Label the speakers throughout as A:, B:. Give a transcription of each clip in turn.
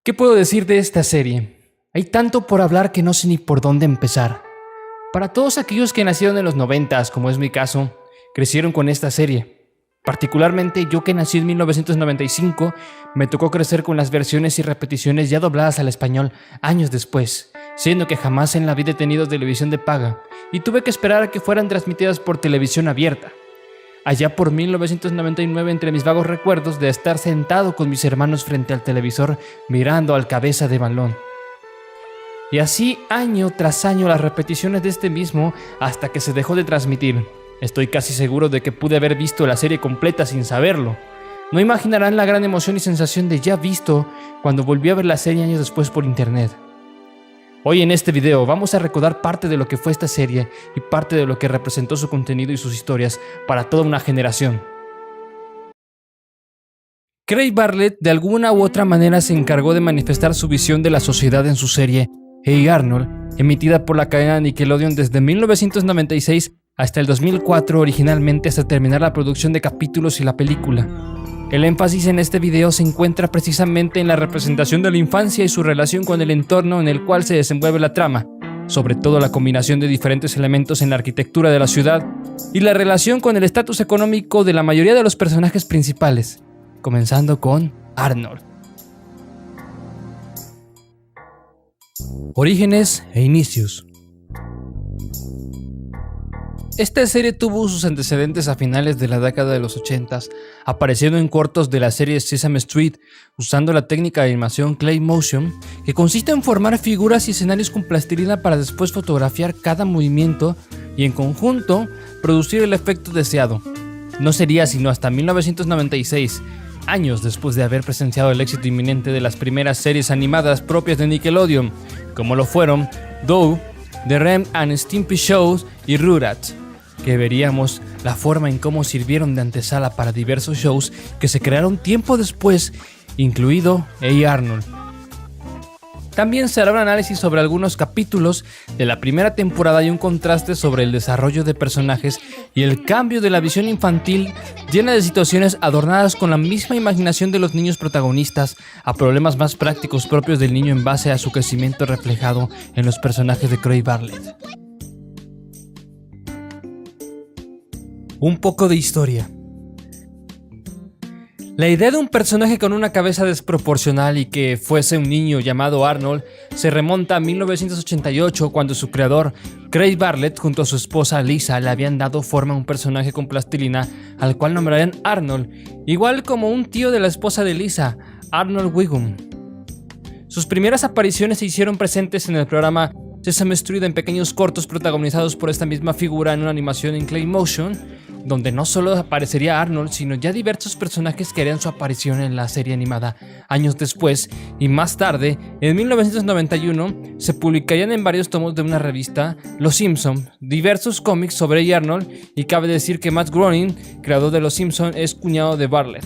A: ¿Qué puedo decir de esta serie? Hay tanto por hablar que no sé ni por dónde empezar. Para todos aquellos que nacieron en los 90s, como es mi caso, crecieron con esta serie. Particularmente yo, que nací en 1995, me tocó crecer con las versiones y repeticiones ya dobladas al español años después, siendo que jamás en la vida he tenido televisión de paga y tuve que esperar a que fueran transmitidas por televisión abierta. Allá por 1999, entre mis vagos recuerdos de estar sentado con mis hermanos frente al televisor mirando al Cabeza de Balón. Y así año tras año las repeticiones de este mismo hasta que se dejó de transmitir. Estoy casi seguro de que pude haber visto la serie completa sin saberlo. No imaginarán la gran emoción y sensación de ya visto cuando volví a ver la serie años después por internet. Hoy en este video vamos a recordar parte de lo que fue esta serie y parte de lo que representó su contenido y sus historias para toda una generación. Craig Bartlett de alguna u otra manera se encargó de manifestar su visión de la sociedad en su serie Hey Arnold, emitida por la cadena Nickelodeon desde 1996 hasta el 2004, originalmente hasta terminar la producción de capítulos y la película. El énfasis en este video se encuentra precisamente en la representación de la infancia y su relación con el entorno en el cual se desenvuelve la trama, sobre todo la combinación de diferentes elementos en la arquitectura de la ciudad y la relación con el estatus económico de la mayoría de los personajes principales, comenzando con Arnold. Orígenes e inicios. Esta serie tuvo sus antecedentes a finales de la década de los 80s, apareciendo en cortos de la serie Sesame Street, usando la técnica de animación Clay Motion, que consiste en formar figuras y escenarios con plastilina para después fotografiar cada movimiento y en conjunto producir el efecto deseado. No sería sino hasta 1996, años después de haber presenciado el éxito inminente de las primeras series animadas propias de Nickelodeon, como lo fueron Doug, The Ren and Stimpy Shows y Rugrats, que veríamos la forma en cómo sirvieron de antesala para diversos shows que se crearon tiempo después, incluido Hey Arnold. También se hará un análisis sobre algunos capítulos de la primera temporada y un contraste sobre el desarrollo de personajes y el cambio de la visión infantil llena de situaciones adornadas con la misma imaginación de los niños protagonistas a problemas más prácticos propios del niño en base a su crecimiento reflejado en los personajes de Craig Bartlett. Un poco de historia. La idea de un personaje con una cabeza desproporcional y que fuese un niño llamado Arnold se remonta a 1988, cuando su creador, Craig Bartlett, junto a su esposa Lisa, le habían dado forma a un personaje con plastilina al cual nombrarían Arnold, igual como un tío de la esposa de Lisa, Arnold Wiggum. Sus primeras apariciones se hicieron presentes en el programa Sesame Street en pequeños cortos protagonizados por esta misma figura en una animación en Clay Motion, donde no solo aparecería Arnold, sino ya diversos personajes que harían su aparición en la serie animada años después, y más tarde, en 1991, se publicarían en varios tomos de una revista, Los Simpson, diversos cómics sobre Hey Arnold, y cabe decir que Matt Groening, creador de Los Simpson, es cuñado de Bartlett.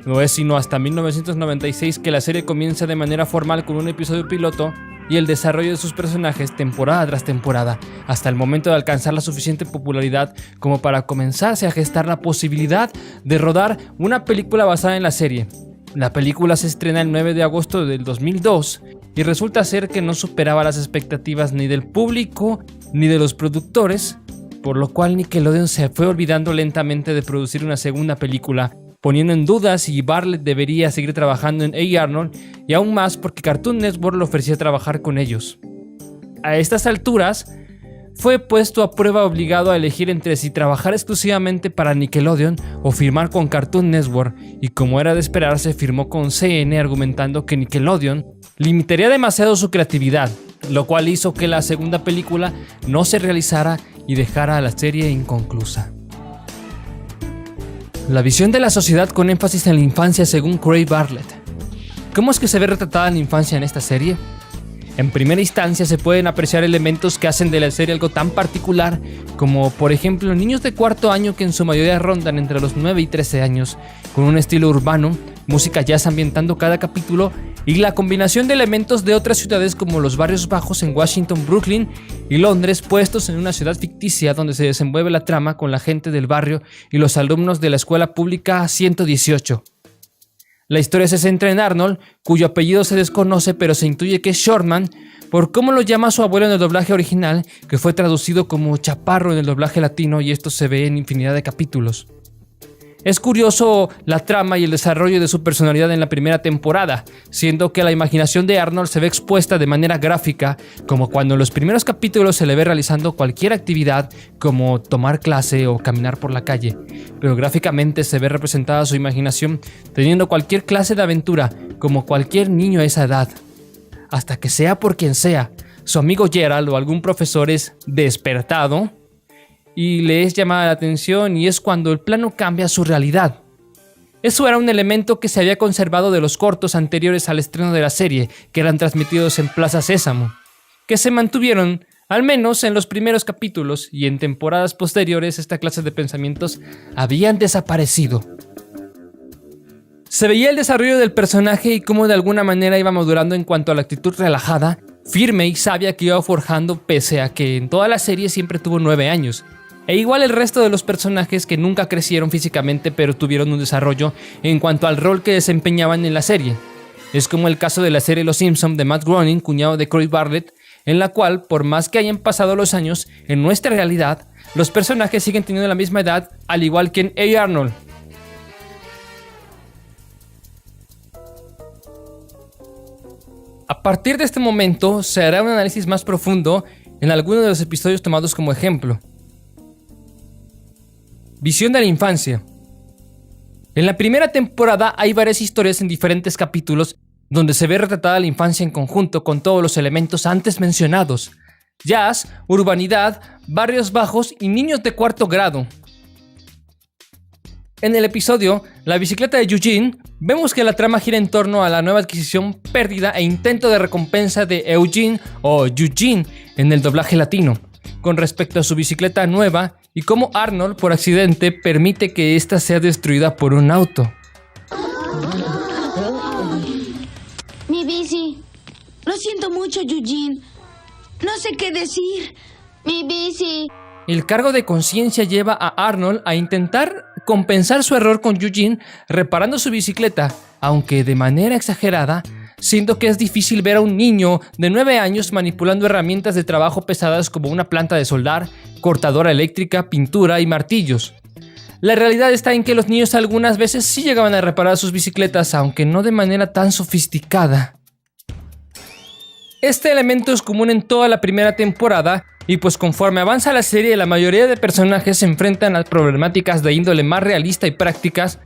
A: No es sino hasta 1996 que la serie comienza de manera formal con un episodio piloto y el desarrollo de sus personajes temporada tras temporada, hasta el momento de alcanzar la suficiente popularidad como para comenzarse a gestar la posibilidad de rodar una película basada en la serie. La película se estrena el 9 de agosto del 2002 y resulta ser que no superaba las expectativas ni del público ni de los productores, por lo cual Nickelodeon se fue olvidando lentamente de producir una segunda película, poniendo en duda si Bartlett debería seguir trabajando en Hey Arnold, y aún más porque Cartoon Network le ofrecía trabajar con ellos. A estas alturas, fue puesto a prueba obligado a elegir entre si trabajar exclusivamente para Nickelodeon o firmar con Cartoon Network, y como era de esperarse, firmó con CN argumentando que Nickelodeon limitaría demasiado su creatividad, lo cual hizo que la segunda película no se realizara y dejara a la serie inconclusa. La visión de la sociedad con énfasis en la infancia según Craig Bartlett. ¿Cómo es que se ve retratada la infancia en esta serie? En primera instancia se pueden apreciar elementos que hacen de la serie algo tan particular como, por ejemplo, niños de cuarto año que en su mayoría rondan entre los 9 y 13 años, con un estilo urbano, música jazz ambientando cada capítulo y la combinación de elementos de otras ciudades como los barrios bajos en Washington, Brooklyn y Londres, puestos en una ciudad ficticia donde se desenvuelve la trama con la gente del barrio y los alumnos de la escuela pública 118. La historia se centra en Arnold, cuyo apellido se desconoce pero se intuye que es Shortman, por cómo lo llama su abuelo en el doblaje original, que fue traducido como Chaparro en el doblaje latino, y esto se ve en infinidad de capítulos. Es curioso la trama y el desarrollo de su personalidad en la primera temporada, siendo que la imaginación de Arnold se ve expuesta de manera gráfica, como cuando en los primeros capítulos se le ve realizando cualquier actividad como tomar clase o caminar por la calle, pero gráficamente se ve representada su imaginación teniendo cualquier clase de aventura, como cualquier niño a esa edad. Hasta que sea por quien sea, su amigo Gerald o algún profesor es despertado y le es llamada la atención, y es cuando el plano cambia su realidad. Eso era un elemento que se había conservado de los cortos anteriores al estreno de la serie, que eran transmitidos en Plaza Sésamo, que se mantuvieron al menos en los primeros capítulos, y en temporadas posteriores esta clase de pensamientos habían desaparecido. Se veía el desarrollo del personaje y cómo de alguna manera iba madurando en cuanto a la actitud relajada, firme y sabia que iba forjando, pese a que en toda la serie siempre tuvo 9 años. E igual el resto de los personajes, que nunca crecieron físicamente pero tuvieron un desarrollo en cuanto al rol que desempeñaban en la serie. Es como el caso de la serie Los Simpson de Matt Groening, cuñado de Craig Bartlett, en la cual, por más que hayan pasado los años, en nuestra realidad, los personajes siguen teniendo la misma edad, al igual que en Hey Arnold. A partir de este momento se hará un análisis más profundo en algunos de los episodios tomados como ejemplo. Visión de la infancia. En la primera temporada hay varias historias en diferentes capítulos donde se ve retratada la infancia en conjunto con todos los elementos antes mencionados: jazz, urbanidad, barrios bajos y niños de cuarto grado. En el episodio La bicicleta de Eugene, vemos que la trama gira en torno a la nueva adquisición, pérdida e intento de recompensa de Eugene o Eugene en el doblaje latino, con respecto a su bicicleta nueva y cómo Arnold, por accidente, permite que ésta sea destruida por un auto.
B: Mi bici. Lo siento mucho, Eugene. No sé qué decir. Mi bici.
A: El cargo de conciencia lleva a Arnold a intentar compensar su error con Eugene reparando su bicicleta, aunque de manera exagerada, siendo que es difícil ver a un niño de 9 años manipulando herramientas de trabajo pesadas como una planta de soldar, cortadora eléctrica, pintura y martillos. La realidad está en que los niños algunas veces sí llegaban a reparar sus bicicletas, aunque no de manera tan sofisticada. Este elemento es común en toda la primera temporada, y pues conforme avanza la serie, la mayoría de personajes se enfrentan a problemáticas de índole más realista y prácticas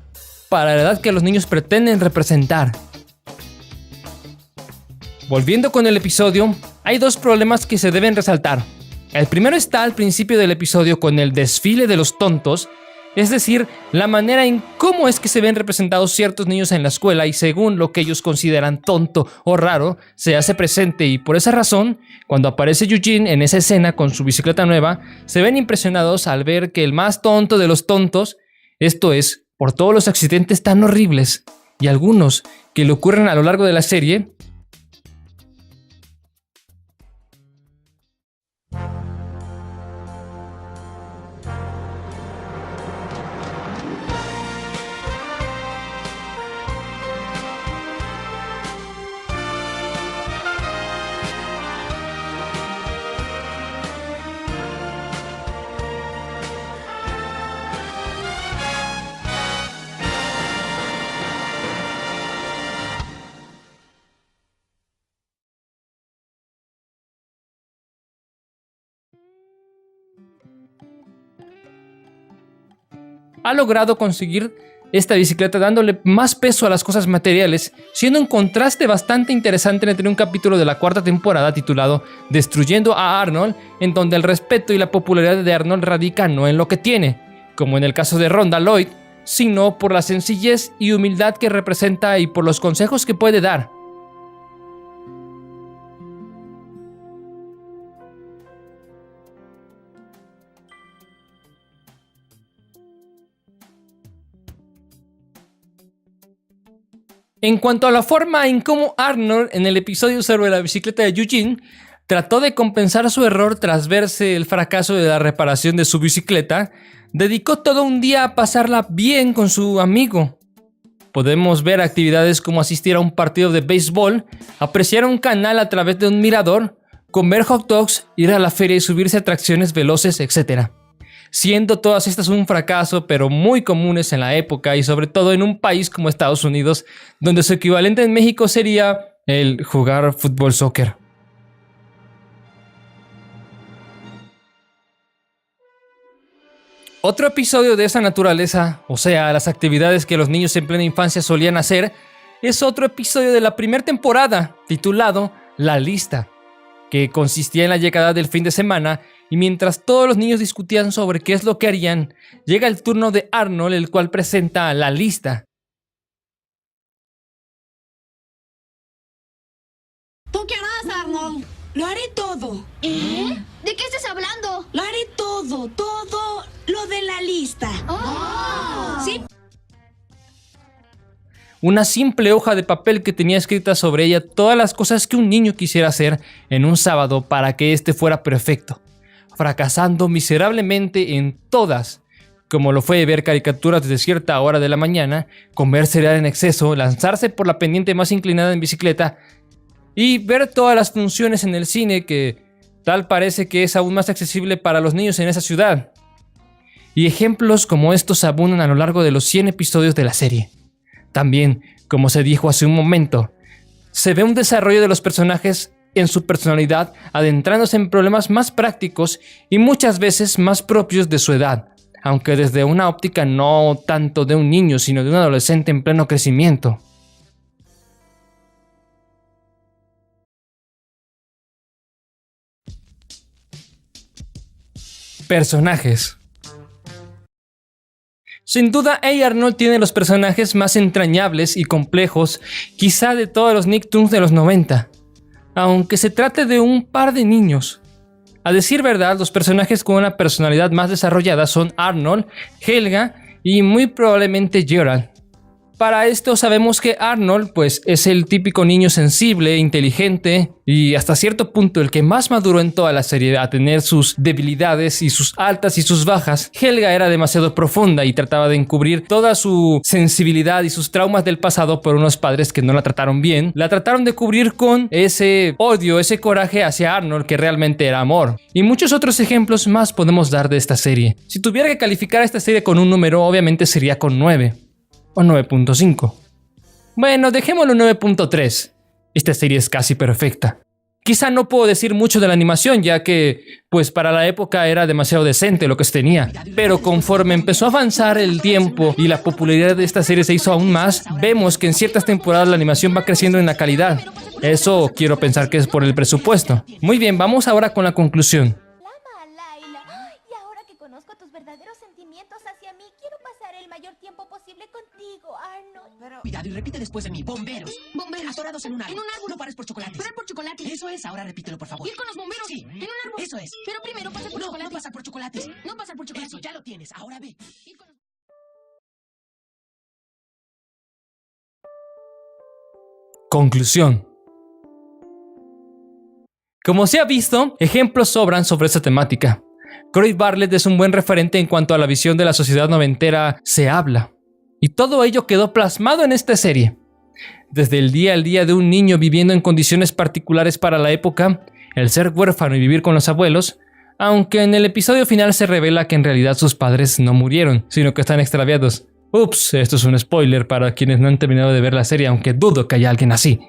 A: para la edad que los niños pretenden representar. Volviendo con el episodio, hay dos problemas que se deben resaltar. El primero está al principio del episodio con el desfile de los tontos, es decir, la manera en cómo es que se ven representados ciertos niños en la escuela y según lo que ellos consideran tonto o raro, se hace presente, y por esa razón, cuando aparece Eugene en esa escena con su bicicleta nueva, se ven impresionados al ver que el más tonto de los tontos, esto es, por todos los accidentes tan horribles y algunos que le ocurren a lo largo de la serie, ha logrado conseguir esta bicicleta dándole más peso a las cosas materiales, siendo un contraste bastante interesante entre un capítulo de la cuarta temporada titulado Destruyendo a Arnold, en donde el respeto y la popularidad de Arnold radica no en lo que tiene, como en el caso de Rhonda Lloyd, sino por la sencillez y humildad que representa y por los consejos que puede dar. En cuanto a la forma en cómo Arnold, en el episodio sobre la bicicleta de Eugene, trató de compensar su error tras verse el fracaso de la reparación de su bicicleta, dedicó todo un día a pasarla bien con su amigo. Podemos ver actividades como asistir a un partido de béisbol, apreciar un canal a través de un mirador, comer hot dogs, ir a la feria y subirse a atracciones veloces, etc. Siendo todas estas un fracaso, pero muy comunes en la época y sobre todo en un país como Estados Unidos, donde su equivalente en México sería el jugar fútbol soccer. Otro episodio de esa naturaleza, o sea, las actividades que los niños en plena infancia solían hacer, es otro episodio de la primera temporada, titulado La Lista, que consistía en la llegada del fin de semana y mientras todos los niños discutían sobre qué es lo que harían, llega el turno de Arnold, el cual presenta la lista.
B: ¿Tú qué harás, Arnold?
C: Lo haré todo.
B: ¿Eh? ¿De qué estás hablando?
C: Lo haré todo lo de la lista.
B: ¡Oh!
C: Sí.
A: Una simple hoja de papel que tenía escritas sobre ella todas las cosas que un niño quisiera hacer en un sábado para que este fuera perfecto, fracasando miserablemente en todas, como lo fue ver caricaturas desde cierta hora de la mañana, comer cereal en exceso, lanzarse por la pendiente más inclinada en bicicleta y ver todas las funciones en el cine que tal parece que es aún más accesible para los niños en esa ciudad. Y ejemplos como estos abundan a lo largo de los 100 episodios de la serie. También, como se dijo hace un momento, se ve un desarrollo de los personajes en su personalidad, adentrándose en problemas más prácticos y muchas veces más propios de su edad, aunque desde una óptica no tanto de un niño, sino de un adolescente en pleno crecimiento. Personajes. Sin duda, Arnold tiene los personajes más entrañables y complejos, quizá de todos los Nicktoons de los 90, aunque se trate de un par de niños. A decir verdad, los personajes con una personalidad más desarrollada son Arnold, Helga y muy probablemente Gerald. Para esto sabemos que Arnold pues es el típico niño sensible, inteligente y hasta cierto punto el que más maduró en toda la serie, a tener sus debilidades y sus altas y sus bajas. Helga era demasiado profunda y trataba de encubrir toda su sensibilidad y sus traumas del pasado por unos padres que no la trataron bien. La trataron de cubrir con ese odio, ese coraje hacia Arnold que realmente era amor. Y muchos otros ejemplos más podemos dar de esta serie. Si tuviera que calificar a esta serie con un número, obviamente sería con 9. O 9.5. Bueno, dejémoslo 9.3. Esta serie es casi perfecta. Quizá no puedo decir mucho de la animación, ya que, pues para la época era demasiado decente lo que se tenía. Pero conforme empezó a avanzar el tiempo y la popularidad de esta serie se hizo aún más, vemos que en ciertas temporadas la animación va creciendo en la calidad. Eso quiero pensar que es por el presupuesto. Muy bien, vamos ahora con la conclusión.
D: Y ahora que conozco tus verdaderos sentimientos hacia mí, quiero pasar el mayor tiempo posible contigo, Arnold.
E: Cuidado y repite después de mí. Bomberos.
B: Bomberos.
E: Atorados en un árbol.
B: En un árbol.
E: No pares por chocolates.
B: Parar por chocolate.
E: Eso es, ahora repítelo, por favor.
B: Ir con los bomberos.
E: Sí.
B: En un árbol.
E: Eso es.
B: Pero primero pasar por
E: No,
B: chocolate.
E: no pasar por chocolates.
B: No pasar por chocolate.
E: Eso, ya lo tienes. Ahora ve.
B: Ir con los-
A: Conclusión. Como se ha visto, ejemplos sobran sobre esta temática. Croyd Bartlett es un buen referente en cuanto a la visión de la sociedad noventera se habla. Y todo ello quedó plasmado en esta serie. Desde el día al día de un niño viviendo en condiciones particulares para la época, el ser huérfano y vivir con los abuelos, aunque en el episodio final se revela que en realidad sus padres no murieron, sino que están extraviados. Ups, esto es un spoiler para quienes no han terminado de ver la serie, aunque dudo que haya alguien así.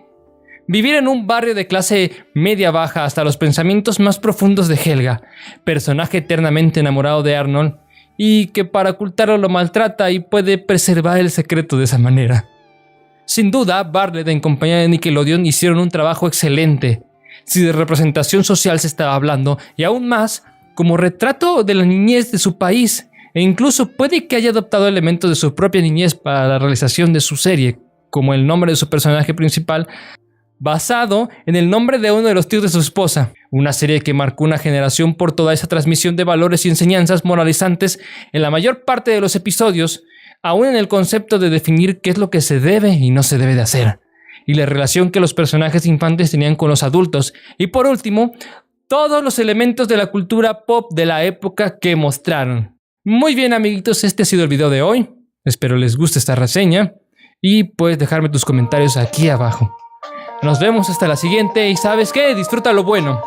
A: Vivir en un barrio de clase media-baja hasta los pensamientos más profundos de Helga, personaje eternamente enamorado de Arnold, y que para ocultarlo lo maltrata y puede preservar el secreto de esa manera. Sin duda, Bartlett en compañía de Nickelodeon hicieron un trabajo excelente, si de representación social se estaba hablando, y aún más, como retrato de la niñez de su país, e incluso puede que haya adoptado elementos de su propia niñez para la realización de su serie, como el nombre de su personaje principal, basado en el nombre de uno de los tíos de su esposa. Una serie que marcó una generación por toda esa transmisión de valores y enseñanzas moralizantes en la mayor parte de los episodios, aún en el concepto de definir qué es lo que se debe y no se debe de hacer, y la relación que los personajes infantes tenían con los adultos, y por último, todos los elementos de la cultura pop de la época que mostraron. Muy bien, amiguitos, este ha sido el video de hoy. Espero les guste esta reseña. y puedes dejarme tus comentarios aquí abajo. Nos vemos hasta la siguiente y ¿sabes qué? Disfruta lo bueno.